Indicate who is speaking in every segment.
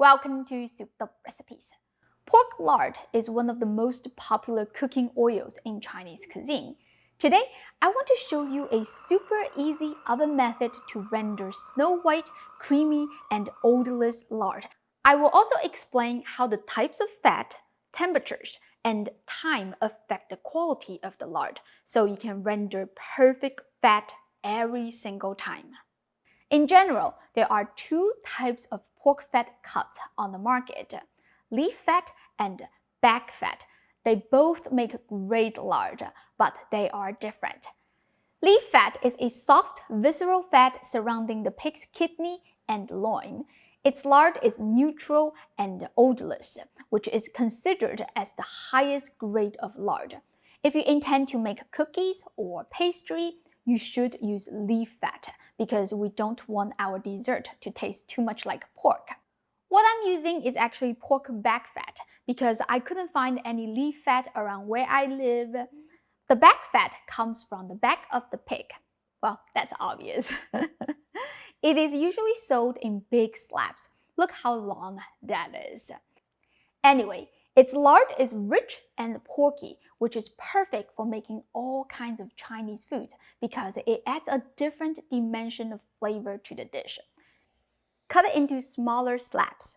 Speaker 1: Welcome to Souped Up Recipes. Pork lard is one of the most popular cooking oils in Chinese cuisine. Today, I want to show you a super easy oven method to render snow white, creamy, and odorless lard. I will also explain how the types of fat, temperatures, and time affect the quality of the lard, so you can render perfect fat every single time. In general, there are two types of pork fat cuts on the market, leaf fat and back fat. They both make great lard, but they are different. Leaf fat is a soft, visceral fat surrounding the pig's kidney and loin. Its lard is neutral and odorless, which is considered as the highest grade of lard. If you intend to make cookies or pastry, you should use leaf fat because we don't want our dessert to taste too much like pork. What I'm using is actually pork back fat because I couldn't find any leaf fat around where I live. The back fat comes from the back of the pig. Well, that's obvious. It is usually sold in big slabs. Look how long that is. Anyway, its lard is rich and porky, which is perfect for making all kinds of Chinese foods because it adds a different dimension of flavor to the dish. Cut it into smaller slabs.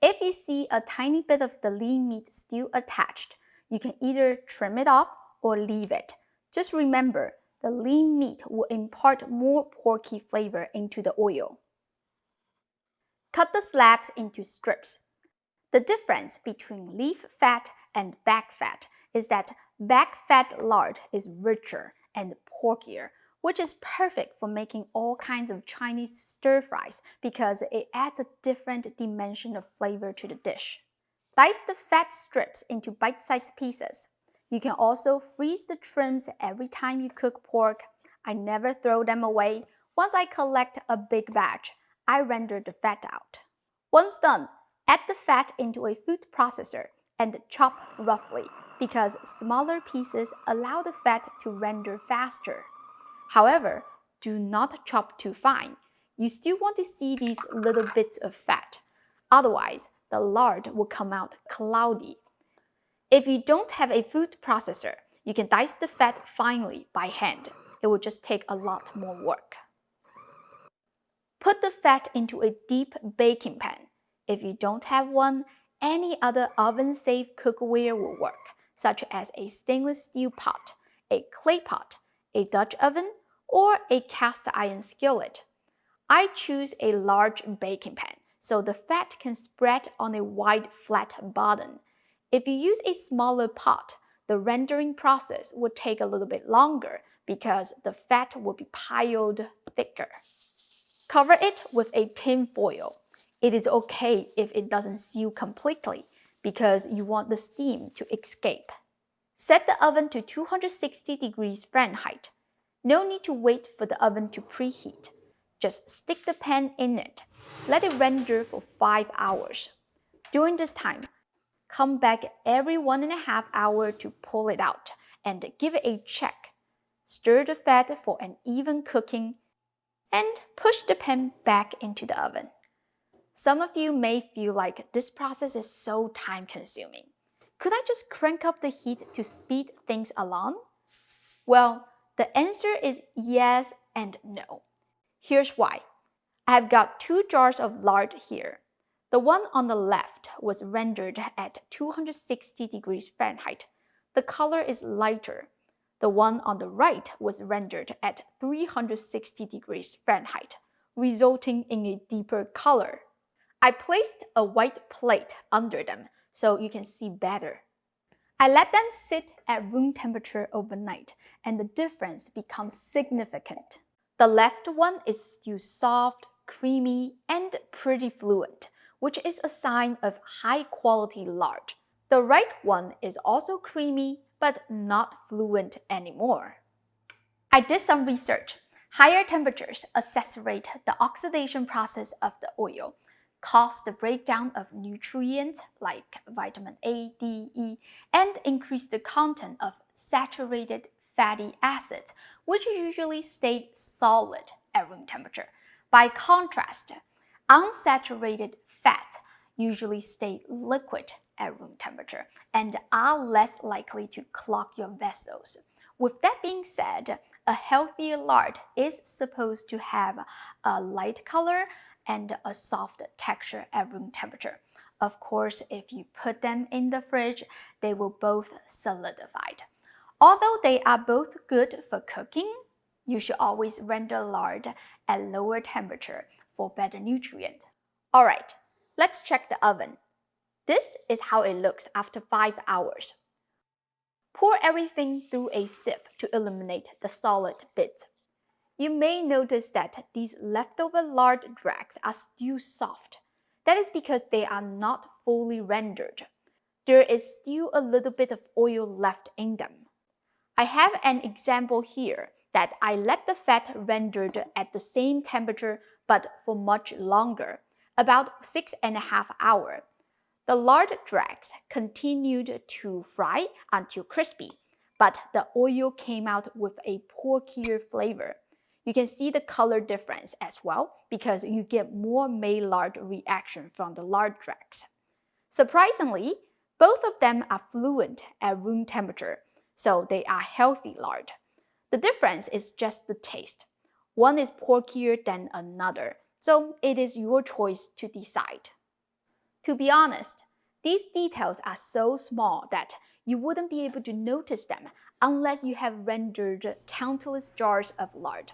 Speaker 1: If you see a tiny bit of the lean meat still attached, you can either trim it off or leave it. Just remember, the lean meat will impart more porky flavor into the oil. Cut the slabs into strips. The difference between leaf fat and back fat is that back fat lard is richer and porkier, which is perfect for making all kinds of Chinese stir-fries because it adds a different dimension of flavor to the dish. Dice the fat strips into bite-sized pieces. You can also freeze the trims every time you cook pork. I never throw them away. Once I collect a big batch, I render the fat out. Once done, add the fat into a food processor and chop roughly because smaller pieces allow the fat to render faster. However, do not chop too fine. You still want to see these little bits of fat. Otherwise, the lard will come out cloudy. If you don't have a food processor, you can dice the fat finely by hand. It will just take a lot more work. Put the fat into a deep baking pan. If you don't have one, any other oven-safe cookware will work, such as a stainless steel pot, a clay pot, a Dutch oven, or a cast iron skillet. I choose a large baking pan so the fat can spread on a wide flat bottom. If you use a smaller pot, the rendering process will take a little bit longer because the fat will be piled thicker. Cover it with a tin foil. It is okay if it doesn't seal completely because you want the steam to escape. Set the oven to 260 degrees Fahrenheit. No need to wait for the oven to preheat. Just stick the pan in it. Let it render for 5 hours. During this time, come back every 1.5 hours to pull it out and give it a check. Stir the fat for an even cooking and push the pan back into the oven. Some of you may feel like this process is so time-consuming. Could I just crank up the heat to speed things along? Well, the answer is yes and no. Here's why. I have got 2 jars of lard here. The one on the left was rendered at 260 degrees Fahrenheit. The color is lighter. The one on the right was rendered at 360 degrees Fahrenheit, resulting in a deeper color. I placed a white plate under them so you can see better. I let them sit at room temperature overnight, and the difference becomes significant. The left one is still soft, creamy, and pretty fluent, which is a sign of high-quality lard. The right one is also creamy, but not fluent anymore. I did some research. Higher temperatures accelerate the oxidation process of the oil, cause the breakdown of nutrients like vitamin A, D, E, and increase the content of saturated fatty acids, which usually stay solid at room temperature. By contrast, unsaturated fats usually stay liquid at room temperature and are less likely to clog your vessels. With that being said, a healthy lard is supposed to have a light color and a soft texture at room temperature. Of course, if you put them in the fridge, they will both solidify. Although they are both good for cooking, you should always render lard at lower temperature for better nutrient. Alright, let's check the oven. This is how it looks after 5 hours. Pour everything through a sieve to eliminate the solid bits. You may notice that these leftover lard dregs are still soft. That is because they are not fully rendered. There is still a little bit of oil left in them. I have an example here that I let the fat rendered at the same temperature but for much longer, about 6.5 hours. The lard dregs continued to fry until crispy, but the oil came out with a porkier flavor. You can see the color difference as well because you get more Maillard reaction from the lard dregs. Surprisingly, both of them are fluent at room temperature, so they are healthy lard. The difference is just the taste. One is porkier than another, so it is your choice to decide. To be honest, these details are so small that you wouldn't be able to notice them unless you have rendered countless jars of lard.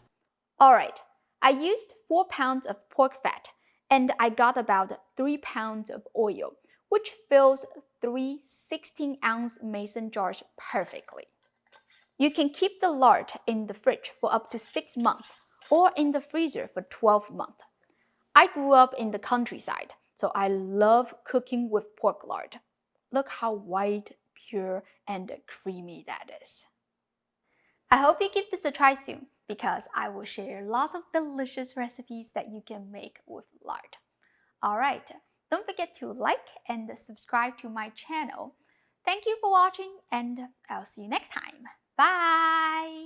Speaker 1: Alright, I used 4 pounds of pork fat and I got about 3 pounds of oil, which fills 3 16-ounce mason jars perfectly. You can keep the lard in the fridge for up to 6 months or in the freezer for 12 months. I grew up in the countryside, so I love cooking with pork lard. Look how white, pure, and creamy that is. I hope you give this a try soon because I will share lots of delicious recipes that you can make with lard. Alright, don't forget to like and subscribe to my channel. Thank you for watching and I'll see you next time. Bye!